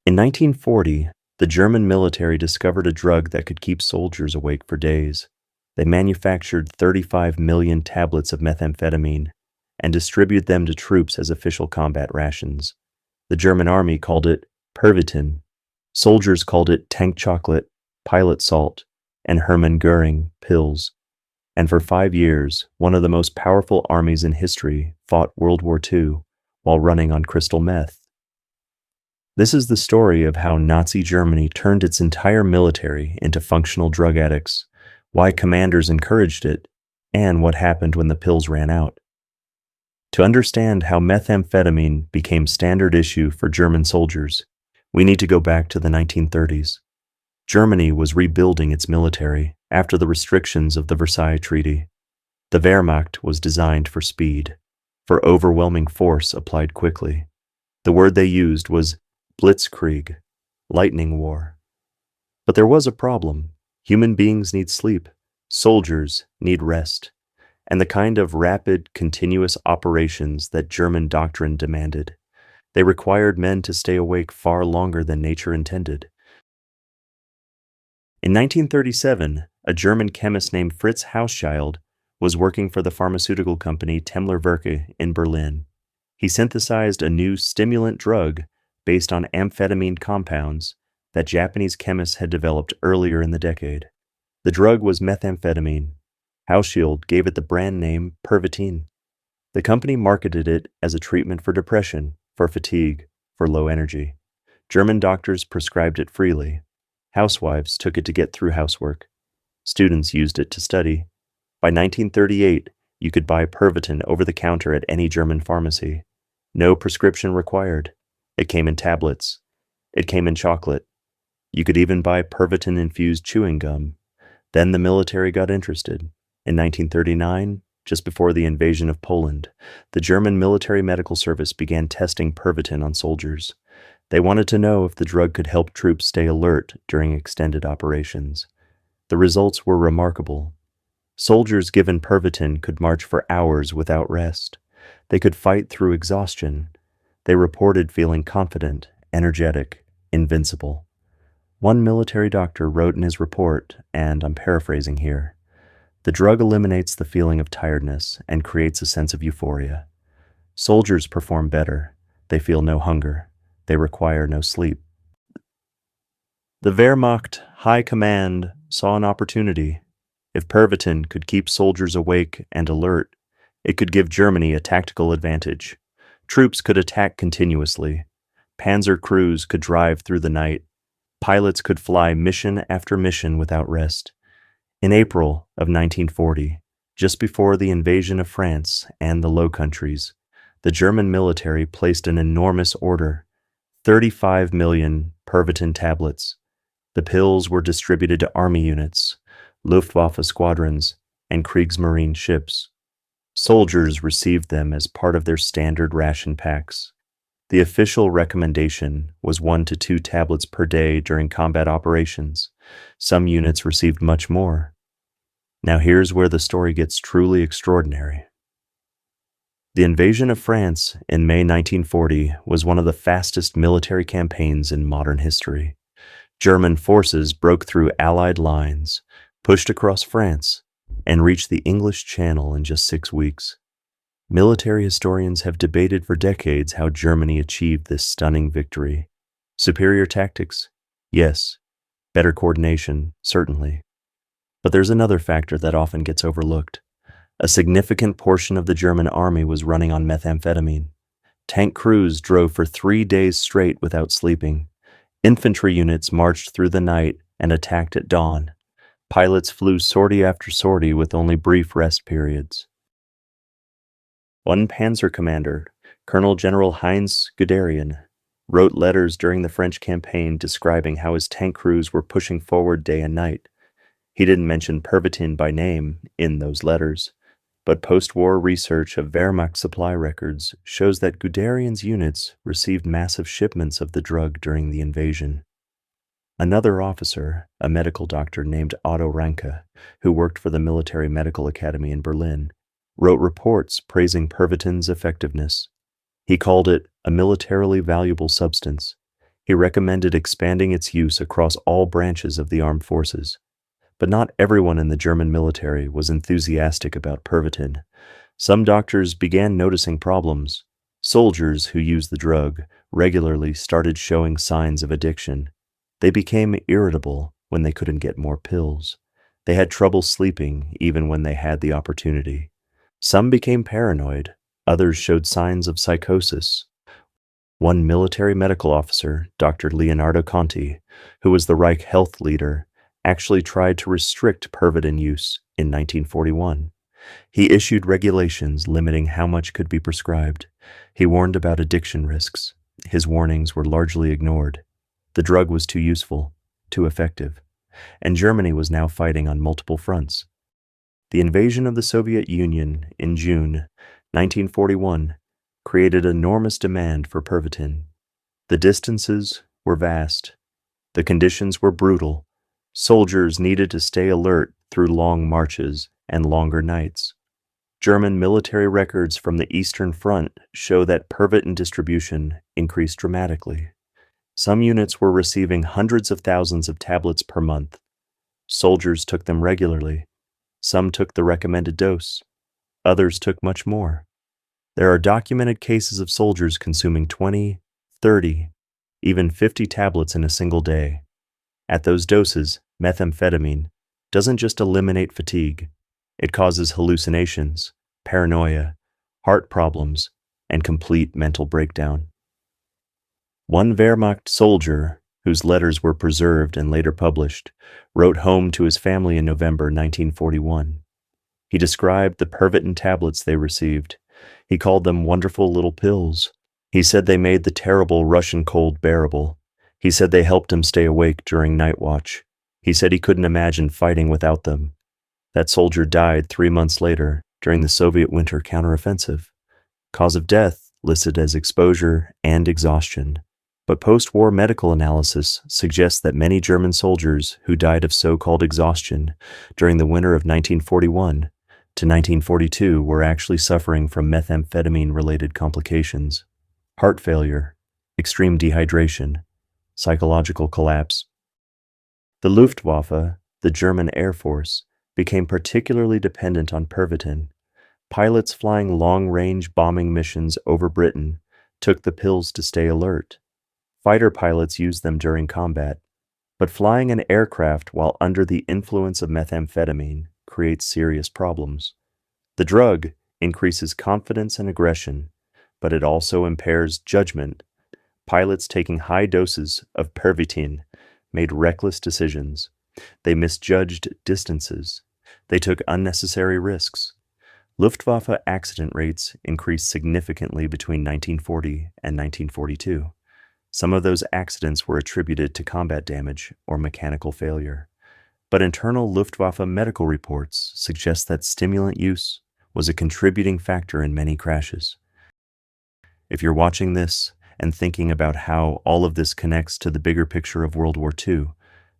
In 1940, the German military discovered a drug that could keep soldiers awake for days. They manufactured 35 million tablets of methamphetamine and distributed them to troops as official combat rations. The German army called it Pervitin. Soldiers called it tank chocolate, pilot salt, and Hermann Göring pills. And for 5 years, one of the most powerful armies in history fought World War II while running on crystal meth. This is the story of how Nazi Germany turned its entire military into functional drug addicts, why commanders encouraged it, and what happened when the pills ran out. To understand how methamphetamine became standard issue for German soldiers, we need to go back to the 1930s. Germany was rebuilding its military after the restrictions of the Versailles Treaty. The Wehrmacht was designed for speed, for overwhelming force applied quickly. The word they used was Blitzkrieg, lightning war. But there was a problem. Human beings need sleep. Soldiers need rest. And the kind of rapid, continuous operations that German doctrine demanded. They required men to stay awake far longer than nature intended. In 1937, a German chemist named Fritz Hauschild was working for the pharmaceutical company Temmler in Berlin. He synthesized a new stimulant drug based on amphetamine compounds that Japanese chemists had developed earlier in the decade. The drug was methamphetamine. Hauschild gave it the brand name Pervitin. The company marketed it as a treatment for depression, for fatigue, for low energy. German doctors prescribed it freely. Housewives took it to get through housework. Students used it to study. By 1938, you could buy Pervitin over the counter at any German pharmacy. No prescription required. It came in tablets. It came in chocolate. You could even buy Pervitin-infused chewing gum. Then the military got interested. In 1939, just before the invasion of Poland, the German military medical service began testing Pervitin on soldiers. They wanted to know if the drug could help troops stay alert during extended operations. The results were remarkable. Soldiers given Pervitin could march for hours without rest. They could fight through exhaustion. They reported feeling confident, energetic, invincible. One military doctor wrote in his report, and I'm paraphrasing here, "The drug eliminates the feeling of tiredness and creates a sense of euphoria. Soldiers perform better. They feel no hunger. They require no sleep." The Wehrmacht High Command saw an opportunity. If Pervitin could keep soldiers awake and alert, it could give Germany a tactical advantage. Troops could attack continuously. Panzer crews could drive through the night. Pilots could fly mission after mission without rest. In April of 1940, just before the invasion of France and the Low Countries, the German military placed an enormous order, 35 million Pervitin tablets. The pills were distributed to army units, Luftwaffe squadrons, and Kriegsmarine ships. Soldiers received them as part of their standard ration packs. The official recommendation was 1 to 2 tablets per day during combat operations. Some units received much more. Now here's where the story gets truly extraordinary. The invasion of France in May 1940 was one of the fastest military campaigns in modern history. German forces broke through Allied lines, pushed across France, and reached the English Channel in just 6 weeks. Military historians have debated for decades how Germany achieved this stunning victory. Superior tactics? Yes. Better coordination? Certainly. But there's another factor that often gets overlooked. A significant portion of the German army was running on methamphetamine. Tank crews drove for 3 days straight without sleeping. Infantry units marched through the night and attacked at dawn. Pilots flew sortie after sortie with only brief rest periods. One panzer commander, Colonel General Heinz Guderian, wrote letters during the French campaign describing how his tank crews were pushing forward day and night. He didn't mention Pervitin by name in those letters, but post-war research of Wehrmacht supply records shows that Guderian's units received massive shipments of the drug during the invasion. Another officer, a medical doctor named Otto Ranke, who worked for the Military Medical Academy in Berlin, wrote reports praising Pervitin's effectiveness. He called it a militarily valuable substance. He recommended expanding its use across all branches of the armed forces. But not everyone in the German military was enthusiastic about Pervitin. Some doctors began noticing problems. Soldiers who used the drug regularly started showing signs of addiction. They became irritable when they couldn't get more pills. They had trouble sleeping even when they had the opportunity. Some became paranoid. Others showed signs of psychosis. One military medical officer, Dr. Leonardo Conti, who was the Reich health leader, actually tried to restrict Pervitin use in 1941. He issued regulations limiting how much could be prescribed. He warned about addiction risks. His warnings were largely ignored. The drug was too useful, too effective, and Germany was now fighting on multiple fronts. The invasion of the Soviet Union in June 1941 created enormous demand for Pervitin. The distances were vast. The conditions were brutal. Soldiers needed to stay alert through long marches and longer nights. German military records from the Eastern Front show that Pervitin distribution increased dramatically. Some units were receiving hundreds of thousands of tablets per month. Soldiers took them regularly. Some took the recommended dose. Others took much more. There are documented cases of soldiers consuming 20, 30, even 50 tablets in a single day. At those doses, methamphetamine doesn't just eliminate fatigue. It causes hallucinations, paranoia, heart problems, and complete mental breakdown. One Wehrmacht soldier, whose letters were preserved and later published, wrote home to his family in November 1941. He described the Pervitin tablets they received. He called them wonderful little pills. He said they made the terrible Russian cold bearable. He said they helped him stay awake during night watch. He said he couldn't imagine fighting without them. That soldier died 3 months later during the Soviet winter counteroffensive. Cause of death listed as exposure and exhaustion. But post-war medical analysis suggests that many German soldiers who died of so-called exhaustion during the winter of 1941 to 1942 were actually suffering from methamphetamine-related complications, heart failure, extreme dehydration, psychological collapse. The Luftwaffe, the German Air Force, became particularly dependent on Pervitin. Pilots flying long-range bombing missions over Britain took the pills to stay alert. Fighter pilots used them during combat. But flying an aircraft while under the influence of methamphetamine creates serious problems. The drug increases confidence and aggression, but it also impairs judgment. Pilots taking high doses of Pervitin made reckless decisions. They misjudged distances. They took unnecessary risks. Luftwaffe accident rates increased significantly between 1940 and 1942. Some of those accidents were attributed to combat damage or mechanical failure. But internal Luftwaffe medical reports suggest that stimulant use was a contributing factor in many crashes. If you're watching this and thinking about how all of this connects to the bigger picture of World War II,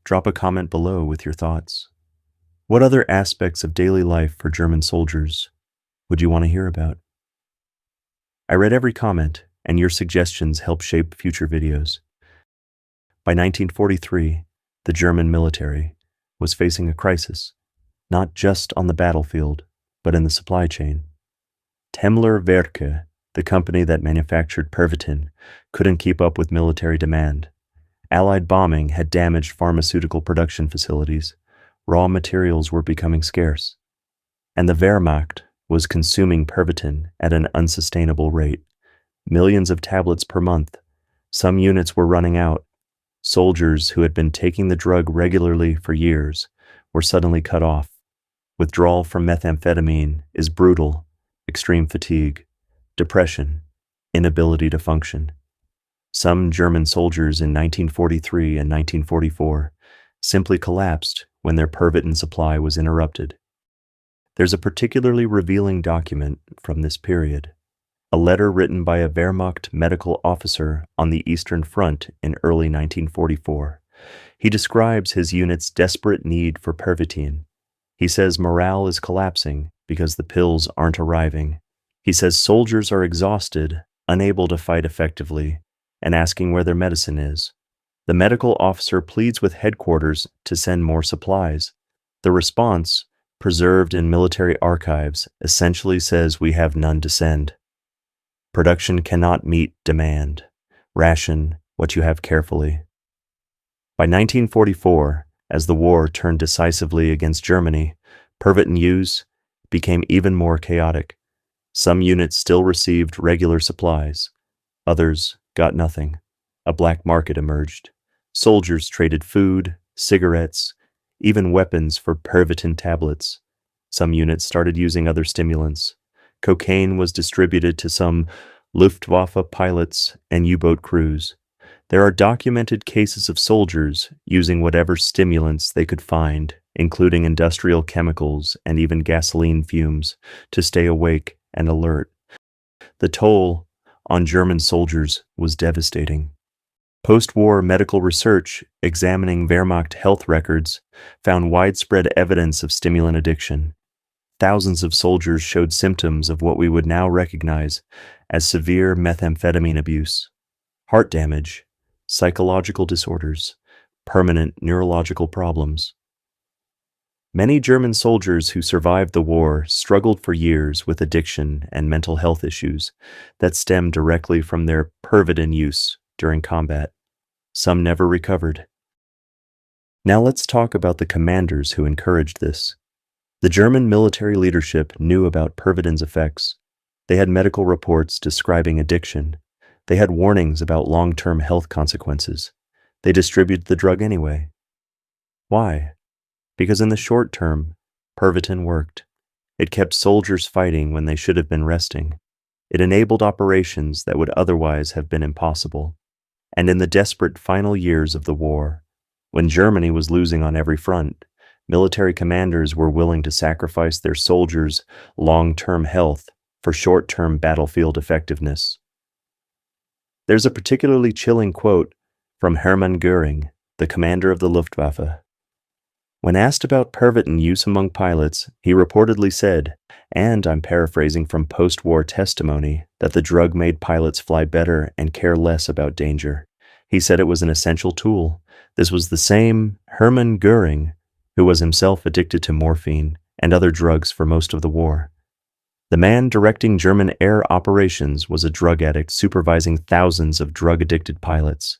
drop a comment below with your thoughts. What other aspects of daily life for German soldiers would you want to hear about? I read every comment, and your suggestions help shape future videos. By 1943, the German military was facing a crisis, not just on the battlefield, but in the supply chain. Temmler Werke, the company that manufactured Pervitin, couldn't keep up with military demand. Allied bombing had damaged pharmaceutical production facilities. Raw materials were becoming scarce. And the Wehrmacht was consuming Pervitin at an unsustainable rate. Millions of tablets per month. Some units were running out. Soldiers who had been taking the drug regularly for years were suddenly cut off. Withdrawal from methamphetamine is brutal, extreme fatigue, depression, inability to function. Some German soldiers in 1943 and 1944 simply collapsed when their Pervitin supply was interrupted. There's a particularly revealing document from this period, a letter written by a Wehrmacht medical officer on the Eastern Front in early 1944. He describes his unit's desperate need for Pervitin. He says morale is collapsing because the pills aren't arriving. He says soldiers are exhausted, unable to fight effectively, and asking where their medicine is. The medical officer pleads with headquarters to send more supplies. The response, preserved in military archives, essentially says we have none to send. Production cannot meet demand. Ration what you have carefully. By 1944, as the war turned decisively against Germany, Pervitin use became even more chaotic. Some units still received regular supplies. Others got nothing. A black market emerged. Soldiers traded food, cigarettes, even weapons for Pervitin tablets. Some units started using other stimulants. Cocaine was distributed to some Luftwaffe pilots and U-boat crews. There are documented cases of soldiers using whatever stimulants they could find, including industrial chemicals and even gasoline fumes, to stay awake and alert. The toll on German soldiers was devastating. Post-war medical research examining Wehrmacht health records found widespread evidence of stimulant addiction. Thousands of soldiers showed symptoms of what we would now recognize as severe methamphetamine abuse, heart damage, psychological disorders, permanent neurological problems. Many German soldiers who survived the war struggled for years with addiction and mental health issues that stemmed directly from their Pervitin use during combat. Some never recovered. Now let's talk about the commanders who encouraged this. The German military leadership knew about Pervitin's effects. They had medical reports describing addiction. They had warnings about long-term health consequences. They distributed the drug anyway. Why? Because in the short term, Pervitin worked. It kept soldiers fighting when they should have been resting. It enabled operations that would otherwise have been impossible. And in the desperate final years of the war, when Germany was losing on every front, military commanders were willing to sacrifice their soldiers' long-term health for short-term battlefield effectiveness. There's a particularly chilling quote from Hermann Göring, the commander of the Luftwaffe. When asked about Pervitin use among pilots, he reportedly said, and I'm paraphrasing from post-war testimony, that the drug made pilots fly better and care less about danger. He said it was an essential tool. This was the same Hermann Göring who was himself addicted to morphine and other drugs for most of the war. The man directing German air operations was a drug addict supervising thousands of drug-addicted pilots.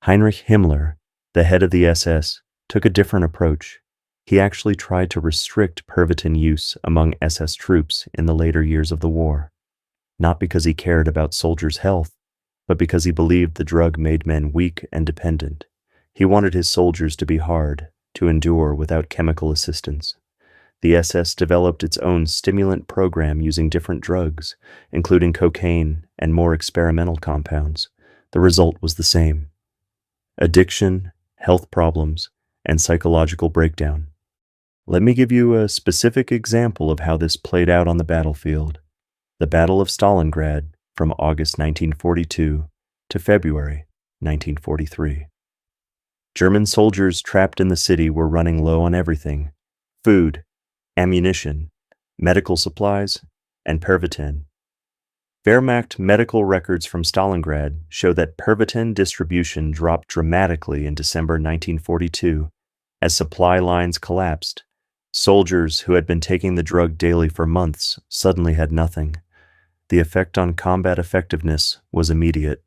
Heinrich Himmler, the head of the SS, took a different approach. He actually tried to restrict Pervitin use among SS troops in the later years of the war, not because he cared about soldiers' health, but because he believed the drug made men weak and dependent. He wanted his soldiers to be hard, to endure without chemical assistance. The SS developed its own stimulant program using different drugs, including cocaine and more experimental compounds. The result was the same: addiction, health problems, and psychological breakdown. Let me give you a specific example of how this played out on the battlefield. The Battle of Stalingrad from August 1942 to February 1943. German soldiers trapped in the city were running low on everything: food, ammunition, medical supplies, and Pervitin. Wehrmacht medical records from Stalingrad show that Pervitin distribution dropped dramatically in December 1942 as supply lines collapsed. Soldiers who had been taking the drug daily for months suddenly had nothing. The effect on combat effectiveness was immediate.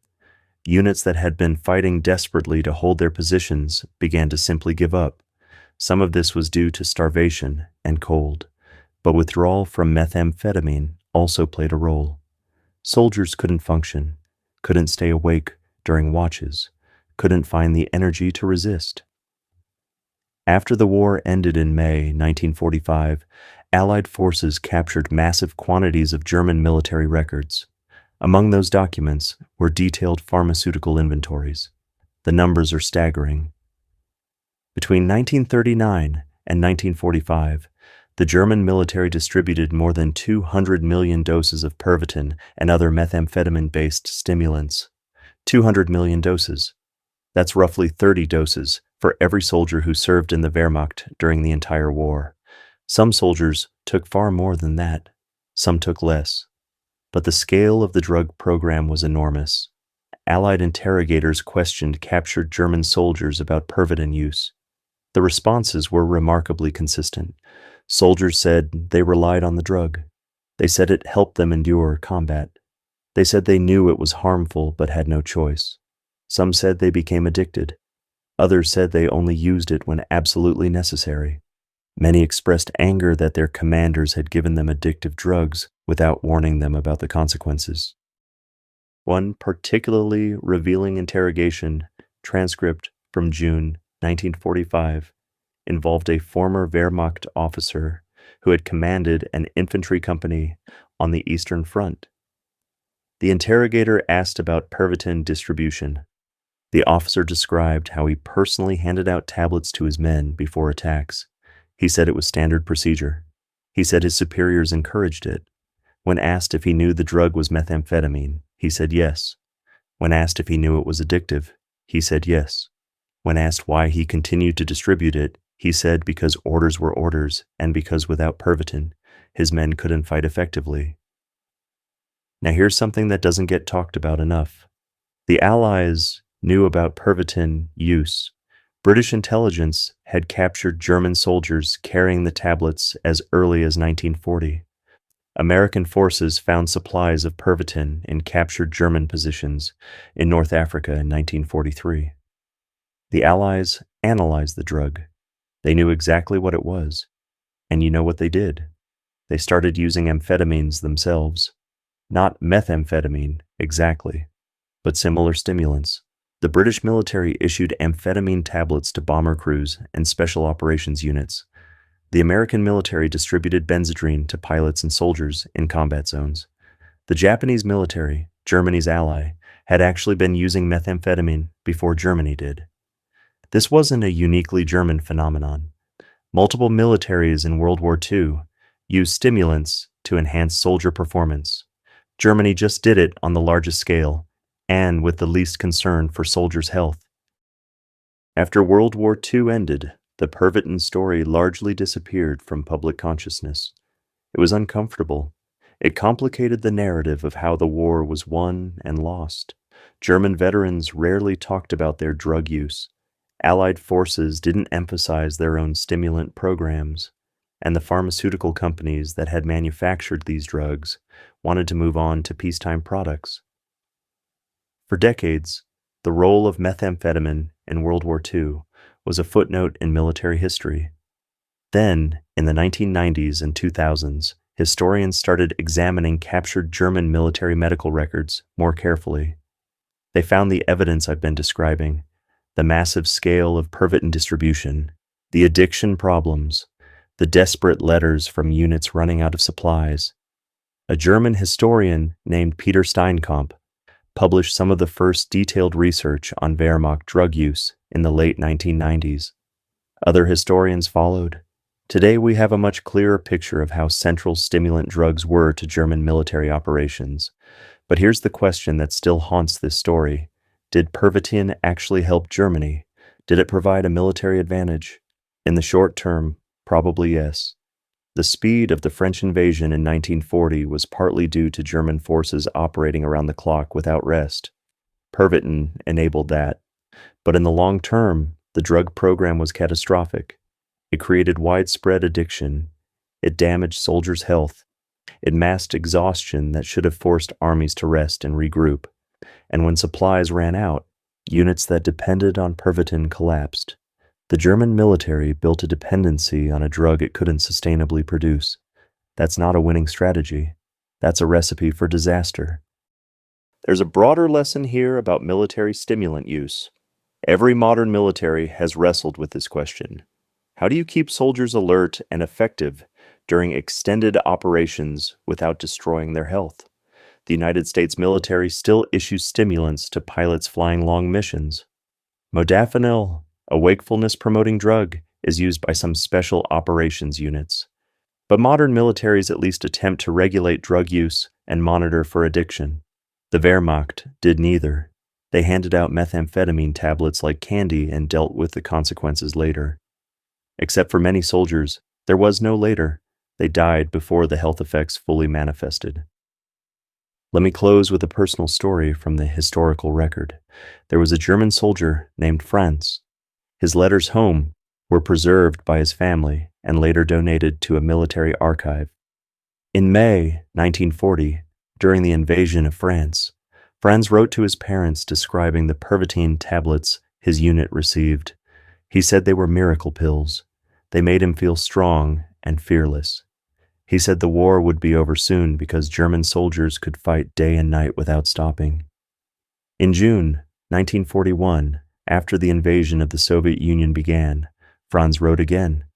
Units that had been fighting desperately to hold their positions began to simply give up. Some of this was due to starvation and cold, but withdrawal from methamphetamine also played a role. Soldiers couldn't function, couldn't stay awake during watches, couldn't find the energy to resist. After the war ended in May 1945, Allied forces captured massive quantities of German military records. Among those documents were detailed pharmaceutical inventories. The numbers are staggering. Between 1939 and 1945, the German military distributed more than 200 million doses of Pervitin and other methamphetamine-based stimulants. 200 million doses. That's roughly 30 doses for every soldier who served in the Wehrmacht during the entire war. Some soldiers took far more than that. Some took less. But the scale of the drug program was enormous. Allied interrogators questioned captured German soldiers about Pervitin use. The responses were remarkably consistent. Soldiers said they relied on the drug. They said it helped them endure combat. They said they knew it was harmful but had no choice. Some said they became addicted. Others said they only used it when absolutely necessary. Many expressed anger that their commanders had given them addictive drugs without warning them about the consequences. One particularly revealing interrogation transcript from June 1945 involved a former Wehrmacht officer who had commanded an infantry company on the Eastern Front. The interrogator asked about Pervitin distribution. The officer described how he personally handed out tablets to his men before attacks. He said it was standard procedure. He said his superiors encouraged it. When asked if he knew the drug was methamphetamine, he said yes. When asked if he knew it was addictive, he said yes. When asked why he continued to distribute it, he said because orders were orders and because without Pervitin, his men couldn't fight effectively. Now here's something that doesn't get talked about enough. The Allies knew about Pervitin use. British intelligence had captured German soldiers carrying the tablets as early as 1940. American forces found supplies of Pervitin in captured German positions in North Africa in 1943. The Allies analyzed the drug. They knew exactly what it was. And you know what they did? They started using amphetamines themselves. Not methamphetamine, exactly, but similar stimulants. The British military issued amphetamine tablets to bomber crews and special operations units. The American military distributed Benzedrine to pilots and soldiers in combat zones. The Japanese military, Germany's ally, had actually been using methamphetamine before Germany did. This wasn't a uniquely German phenomenon. Multiple militaries in World War II used stimulants to enhance soldier performance. Germany just did it on the largest scale and with the least concern for soldiers' health. After World War II ended, the Pervitin story largely disappeared from public consciousness. It was uncomfortable. It complicated the narrative of how the war was won and lost. German veterans rarely talked about their drug use. Allied forces didn't emphasize their own stimulant programs, and the pharmaceutical companies that had manufactured these drugs wanted to move on to peacetime products. For decades, the role of methamphetamine in World War II was a footnote in military history. Then, in the 1990s and 2000s, historians started examining captured German military medical records more carefully. They found the evidence I've been describing, the massive scale of Pervitin distribution, the addiction problems, the desperate letters from units running out of supplies. A German historian named Peter Steinkamp published some of the first detailed research on Wehrmacht drug use in the late 1990s. Other historians followed. Today we have a much clearer picture of how central stimulant drugs were to German military operations. But here's the question that still haunts this story. Did Pervitin actually help Germany? Did it provide a military advantage? In the short term, probably yes. The speed of the French invasion in 1940 was partly due to German forces operating around the clock without rest. Pervitin enabled that. But in the long term, the drug program was catastrophic. It created widespread addiction. It damaged soldiers' health. It masked exhaustion that should have forced armies to rest and regroup. And when supplies ran out, units that depended on Pervitin collapsed. The German military built a dependency on a drug it couldn't sustainably produce. That's not a winning strategy. That's a recipe for disaster. There's a broader lesson here about military stimulant use. Every modern military has wrestled with this question. How do you keep soldiers alert and effective during extended operations without destroying their health? The United States military still issues stimulants to pilots flying long missions. Modafinil, a wakefulness-promoting drug, is used by some special operations units. But modern militaries at least attempt to regulate drug use and monitor for addiction. The Wehrmacht did neither. They handed out methamphetamine tablets like candy and dealt with the consequences later. Except for many soldiers, there was no later. They died before the health effects fully manifested. Let me close with a personal story from the historical record. There was a German soldier named Franz. His letters home were preserved by his family and later donated to a military archive. In May 1940, during the invasion of France, Franz wrote to his parents describing the Pervitin tablets his unit received. He said they were miracle pills. They made him feel strong and fearless. He said the war would be over soon because German soldiers could fight day and night without stopping. In June 1941, after the invasion of the Soviet Union began, Franz wrote again.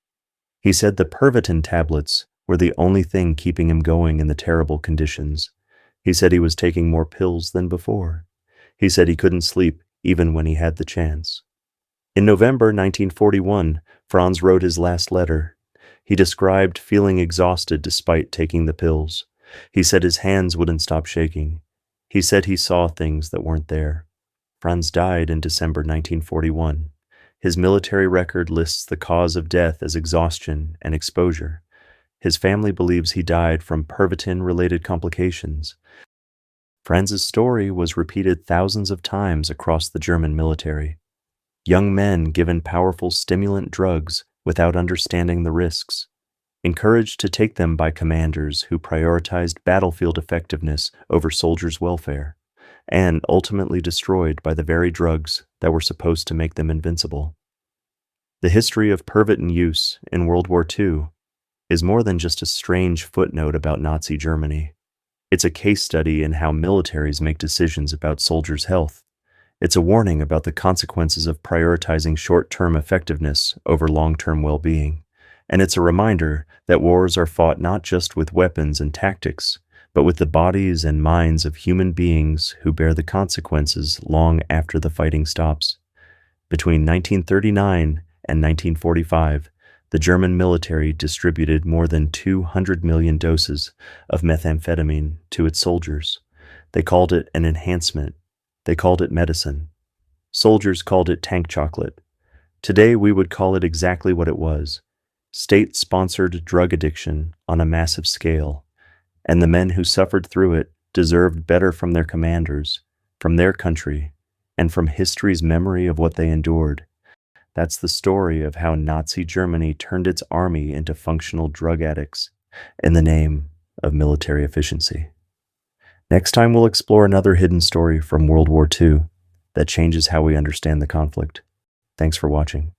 He said the Pervitin tablets were the only thing keeping him going in the terrible conditions. He said he was taking more pills than before. He said he couldn't sleep even when he had the chance. In November 1941, Franz wrote his last letter. He described feeling exhausted despite taking the pills. He said his hands wouldn't stop shaking. He said he saw things that weren't there. Franz died in December 1941. His military record lists the cause of death as exhaustion and exposure. His family believes he died from Pervitin-related complications. Franz's story was repeated thousands of times across the German military. Young men given powerful stimulant drugs without understanding the risks, encouraged to take them by commanders who prioritized battlefield effectiveness over soldiers' welfare, and ultimately destroyed by the very drugs that were supposed to make them invincible. The history of Pervitin use in World War II is more than just a strange footnote about Nazi Germany. It's a case study in how militaries make decisions about soldiers' health. It's a warning about the consequences of prioritizing short-term effectiveness over long-term well-being. And it's a reminder that wars are fought not just with weapons and tactics, but with the bodies and minds of human beings who bear the consequences long after the fighting stops. Between 1939 and 1945, the German military distributed more than 200 million doses of methamphetamine to its soldiers. They called it an enhancement. They called it medicine. Soldiers called it tank chocolate. Today we would call it exactly what it was: state-sponsored drug addiction on a massive scale. And the men who suffered through it deserved better from their commanders, from their country, and from history's memory of what they endured. That's the story of how Nazi Germany turned its army into functional drug addicts in the name of military efficiency. Next time we'll explore another hidden story from World War II that changes how we understand the conflict. Thanks for watching.